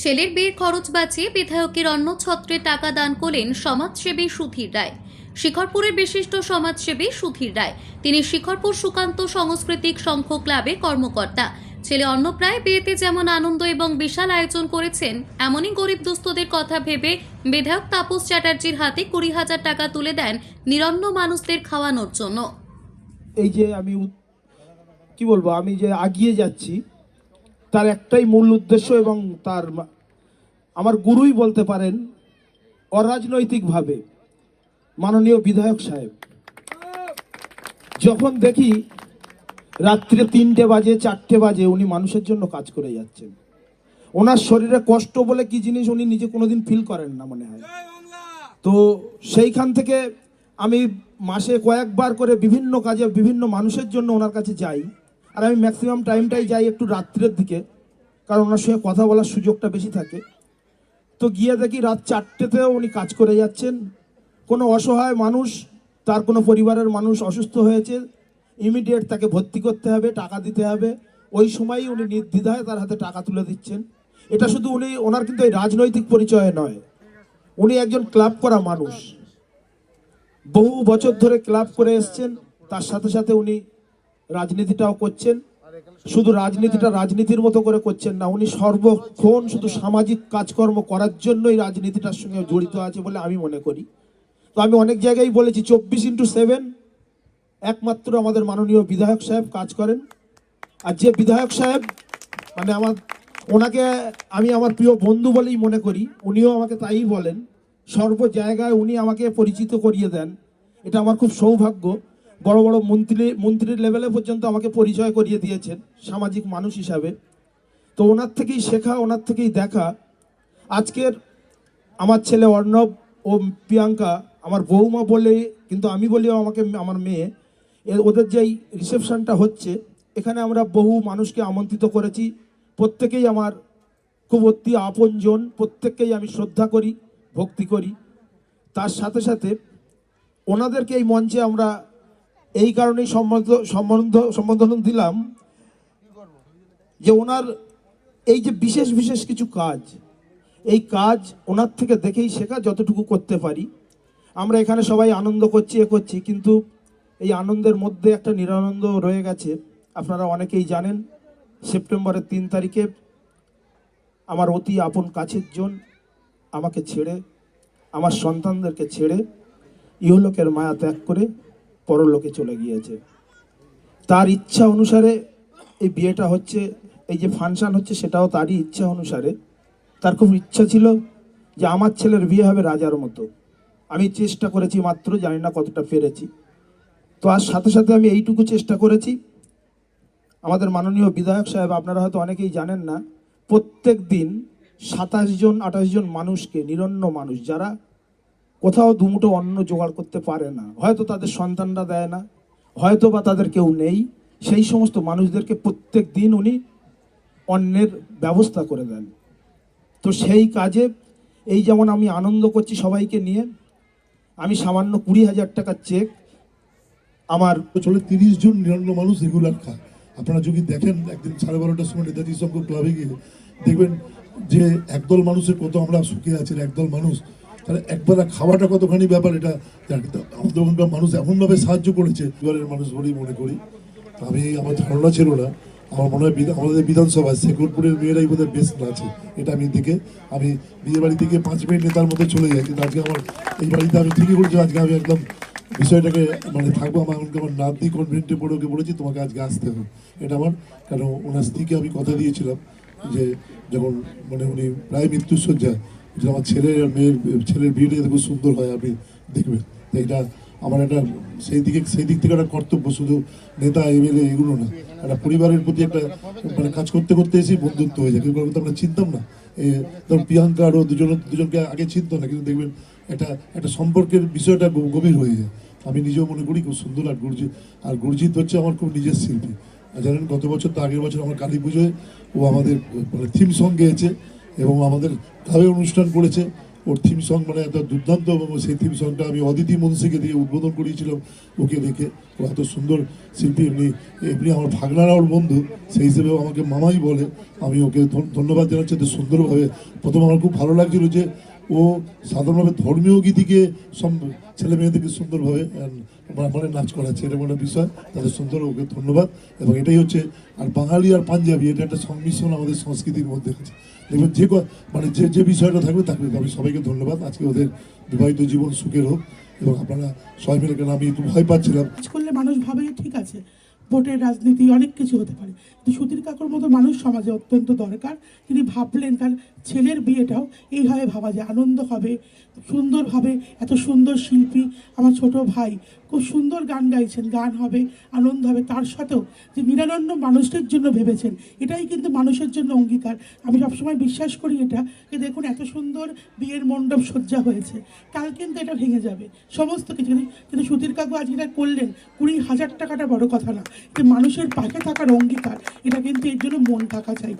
ছেলের বিয়ের খরচ বাঁচিয়ে বিধায়কের অন্ন ছত্রে টাকা দান করলেন সমাজসেবী সুধীর রায়। শিখরপুরের বিশিষ্ট সমাজসেবী সুধীর রায়, তিনি শিখরপুর সুকান্ত সাংস্কৃতিক সংঘ ক্লাবে কর্মকর্তা। ছেলে অন্নপ্রায় বিয়েতে যেমন আনন্দ এবং বিশাল আয়োজন করেছেন, এমনই গরিব দুস্থদের কথা ভেবে বিধায়ক তাপস চ্যাটার্জির হাতে 20,000 টাকা তুলে দেন নিরন্ন মানুষদের খাওয়ানোর জন্য। এই যে আমি কি বলবো, আমি যে এগিয়ে যাচ্ছি তার একটাই মূল উদ্দেশ্য, এবং তার আমার গুরুই বলতে পারেন অরাজনৈতিকভাবে মাননীয় বিধায়ক সাহেব। যখন দেখি রাত্রে 3টে বাজে 4টে বাজে উনি মানুষের জন্য কাজ করে যাচ্ছেন, ওনার শরীরে কষ্ট বলে কি জিনিস উনি নিজে কোনোদিন ফিল করেন না মনে হয়। তো সেইখান থেকে আমি মাসে কয়েকবার করে বিভিন্ন কাজে বিভিন্ন মানুষের জন্য ওনার কাছে যাই, আর আমি ম্যাক্সিমাম টাইমটাই যাই একটু রাত্রের দিকে, কারণ ওনার সঙ্গে কথা বলার সুযোগটা বেশি থাকে। তো গিয়ে দেখি রাত 4টেতেও উনি কাজ করে যাচ্ছেন। কোনো অসহায় মানুষ, তার কোনো পরিবারের মানুষ অসুস্থ হয়েছে, ইমিডিয়েট তাকে ভর্তি করতে হবে, টাকা দিতে হবে, ওই সময়ই উনি নির্দ্বিধায় তার হাতে টাকা তুলে দিচ্ছেন। এটা শুধু ওনার কিন্তু এই রাজনৈতিক পরিচয় নয়, উনি একজন ক্লাব করা মানুষ, বহু বছর ধরে ক্লাব করে এসছেন। তার সাথে সাথে উনি রাজনীতিটাও করছেন। শুধু রাজনীতিটা রাজনীতির মতো করে করছেন না, উনি সর্বক্ষণ শুধু সামাজিক কাজকর্ম করার জন্যই রাজনীতিটার সঙ্গে জড়িত আছে বলে আমি মনে করি। তো আমি অনেক জায়গায় বলেছি 24x7 একমাত্র আমাদের মাননীয় বিধায়ক সাহেব কাজ করেন। আর যে বিধায়ক সাহেব মানে ওনাকে আমি আমার প্রিয় বন্ধু বলেই মনে করি, উনিও আমাকে তাই বলেন। সর্ব জায়গায় উনি আমাকে পরিচিত করিয়ে দেন, এটা আমার খুব সৌভাগ্য। বড় বড় মন্ত্রীর লেভেলে পর্যন্ত আমাকে পরিচয় করিয়ে দিয়েছেন সামাজিক মানুষ হিসাবে। তো ওনার থেকেই শেখা, ওনার থেকেই দেখা। আজকের আমার ছেলে অর্ণব ও প্রিয়াঙ্কা আমার বৌমা বলে, কিন্তু আমি বলিও আমাকে আমার মেয়ে, ওদের যেই রিসেপশনটা হচ্ছে এখানে আমরা বহু মানুষকে আমন্ত্রিত করেছি। প্রত্যেকেই আমার খুব অতি আপনজন, প্রত্যেককেই আমি শ্রদ্ধা করি, ভক্তি করি। তার সাথে সাথে ওনাদেরকে এই মঞ্চে আমরা এই কারণেই সম্বোধন দিলাম যে ওনার এই যে বিশেষ বিশেষ কিছু কাজ, এই কাজ ওনার থেকে দেখেই শেখা, যতটুকু করতে পারি। আমরা এখানে সবাই আনন্দ করছি, কিন্তু এই আনন্দের মধ্যে একটা নিরানন্দ রয়ে গেছে। আপনারা অনেকেই জানেন, সেপ্টেম্বরের 3 তারিখে আমার অতি আপন কাছের জন আমাকে ছেড়ে, আমার সন্তানদেরকে ছেড়ে ইহলোকের মায়া ত্যাগ করে পরলোকে চলে গিয়েছে। তার ইচ্ছা অনুসারে এই বিয়েটা হচ্ছে, এই যে ফাংশন হচ্ছে সেটাও তারই ইচ্ছা অনুসারে। তার খুব ইচ্ছা ছিল যে আমার ছেলের বিয়ে হবে রাজার মতো। আমি চেষ্টা করেছি মাত্র, জানি না কতটা পেরেছি। তো আর সাথে সাথে আমি এইটুকু চেষ্টা করেছি, আমাদের মাননীয় বিধায়ক সাহেব, আপনারা হয়তো অনেকেই জানেন না, প্রত্যেক দিন 27-28 জন মানুষকে, নিরন্ন মানুষ যারা কোথাও দুমুঠো অন্ন জোগাড় করতে পারে না, হয়তো তাদের সন্তানরা দেয় না, হয়তো বা তাদের কেউ নেই, সেই সমস্ত মানুষদেরকে প্রত্যেক দিন উনি অন্নের ব্যবস্থা করে দেন। তো সেই কাজে এই যেমন আমি আনন্দ করছি সবাইকে নিয়ে, আমি সামান্য 20,000 টাকার চেক আমার চলে 30 জন নিরন্ন মানুষ রেগুলার খায়। আপনারা যদি দেখেন একদিন 12:30টার সময় নেতাজি সংঘ ক্লাবে গিয়ে দেখবেন যে একদল মানুষের কত আমরা সুখে আছি, একদল মানুষ তাহলে একবেলা খাওয়াটা কতখানি ব্যাপার, এটা আমাদের ওখানকার মানুষ এমনভাবে সাহায্য করেছে এবারের মানুষ বলেই মনে করি। আমি আমার ধারণা ছিল না, আমার মনে হয় আমাদের বিধানসভায় শেখরপুরের মেয়েরাই বোধহয় বেস্ট আছে। এটা আমি বিয়ে বাড়ি থেকে 5 মিনিট নেতার মধ্যে চলে যাই, কিন্তু আজকে আমার এই বাড়িতে আমি ঠিকই করেছি। আজকে আমি একদম বিষয়টাকে থাকবো, আমার নাতনি কনভেন্টে পড়ে ওকে বলেছি তোমাকে আজকে আসতে হবে। এটা আমার, কারণ ওনার স্ত্রীকে আমি কথা দিয়েছিলাম যে যখন উনি প্রায় মৃত্যুসজ্জায়, যে আমার ছেলের বিয়েটা যাতে খুব সুন্দর হয় আপনি দেখবেন। এটা আমার একটা সেই দিক থেকে একটা কর্তব্য, শুধু নেতা এমএলএ এগুলো না, একটা পরিবারের প্রতি একটা কাজ করতে করতে এসে বন্ধুত্ব হয়ে যায়। কিন্তু আমরা চিনতাম না, ধরুন প্রিয়াঙ্কা আরও দুজনকে আগে চিনতো না, কিন্তু দেখবেন একটা সম্পর্কের বিষয়টা গভীর হয়ে যায়। আমি নিজেও মনে করি খুব সুন্দর। আর গুরজিৎ হচ্ছে আমার খুব নিজের শিল্পী। জানেন গত বছর তো আগের বছর আমার কালী পুজোয় ও আমাদের থিম সং গেয়েছে এবং আমাদের ক্লাবে অনুষ্ঠান করেছে। ও ওর থিম সং মানে এত দুর্দান্ত, এবং সেই থিম সংটা আমি অদিতি মুন্সিকে দিয়ে উদ্বোধন করিয়েছিলাম ওকে দেখে। ও এত সুন্দর শিল্পী, এমনি এমনি আমার ভাগনারা ওর বন্ধু, সেই হিসেবেও আমাকে মামাই বলে। আমি ওকে ধন্যবাদ জানাচ্ছি এত সুন্দরভাবে। প্রথম আমার খুব ভালো লাগছিল যে ও সাধারণভাবে ধর্মীয় গীতিকে ছেলে মেয়েদেরকে সুন্দরভাবে মানে নাচ করাচ্ছে, এটা একটা বিষয়, তাদের সুন্দর, ওকে ধন্যবাদ। এবং এটাই হচ্ছে, আর বাঙালি আর পাঞ্জাবি এটা একটা সংমিশ্রণ আমাদের সংস্কৃতির মধ্যে আছে। দেখবেন মানে যে বিষয়টা থাকবে থাকবে। আমি সবাইকে ধন্যবাদ। আজকে ওদের বিবাহিত জীবন সুখের হোক, এবং আপনারা সবাই মিলে, কেন আমি একটু ভয় পাচ্ছিলাম। কাজ করলে মানুষ ভাবে যে ঠিক আছে, ভোটের রাজনীতি অনেক কিছু হতে পারে, কিন্তু সুধীর কাকুর মতো মানুষ সমাজে অত্যন্ত দরকার। তিনি ভাবলেন তার ছেলের বিয়েটাও এইভাবে ভাবা যায়, আনন্দ হবে সুন্দরভাবে। এত সুন্দর শিল্পী আমার ছোট ভাই খুব সুন্দর গান গাইছেন, গান হবে, আনন্দ হবে। তার সাথেও যে নিরানন্দ মানুষদের জন্য ভেবেছেন, এটাই কিন্তু মানুষের জন্য অঙ্গীকার। আমি সবসময় বিশ্বাস করি এটা, যে দেখুন এত সুন্দর বিয়ের মণ্ডপ সজ্জা হয়েছে, কাল কিন্তু এটা ভেঙে যাবে সমস্ত কিছু। কিন্তু সুধীর কাকু আজ এটা করলেন, 20,000 টাকাটা বড় কথা না, যে মানুষের পাশে থাকার অঙ্গীকার, এটা কিন্তু এর জন্য মন থাকা চাই।